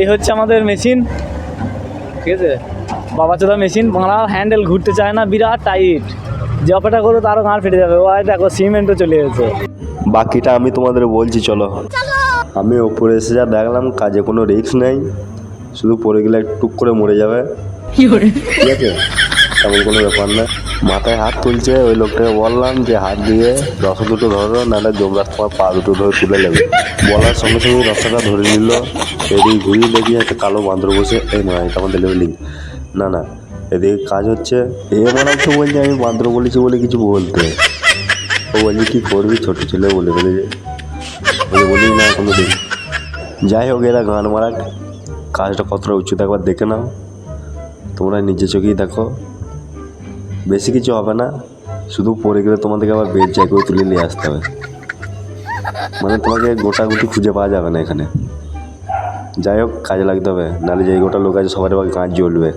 এই হচ্ছে আমাদের মেশিন, ঠিক আছে, বাবা চোদা মেশিন, বাংলা হ্যান্ডেল ঘুরতে চায় না, বিরাট টাইট, যে অপারেটা করো তারও ঘাড় ফেটে যাবে। ও দেখো সিমেন্টও চলে গেছে। বাকিটা আমি তোমাদের বলছি, চলো। আমি ওপরে এসে যা দেখলাম, কাজে কোনো রিস্ক নেই, শুধু পড়ে গেলে টুক করে মরে যাবে, ঠিক আছে, তেমন কোনো ব্যাপার না। মাথায় হাত তুলছে, ওই লোকটাকে বললাম যে হাত দিয়ে রসা দুটো ধরো, নাহলে জমরাত তোমার পা দুটো ধরে তুলে নেবে। বলার সঙ্গে সঙ্গে রসাটা ধরে নিল। এদিকে ঘুরিয়ে দেখি একটা কালো বাঁদর বসে, এই নয় এটা আমাদের লেভেলিং না না, এদিকে কাজ হচ্ছে। এ মানে তো বলছে আমি বাঁদর বলেছি বলে কিছু বলতে, ও বলছে কী করবি, ছোটো ছেলে বলে ফেলেছে, বলি না কোনো দিন। যাই হোক, এরা গান মারাক, কাজটা কতটা উঁচুতে একবার দেখে নাও, তোমরা নিজে চোখেই দেখো। বেশি কিছু হবে না, শুধু পড়ে গেলে তোমাদেরকে আবার বেড জায়গায় তুলে নিয়ে আসতে হবে, মানে তোমাকে গোটা গুটি খুঁজে পাওয়া যাবে না এখানে। যাই হোক, কাজে লাগতে হবে, নাহলে যে গোটা লোক আছে সবার আবার গাছ জ্বলবে।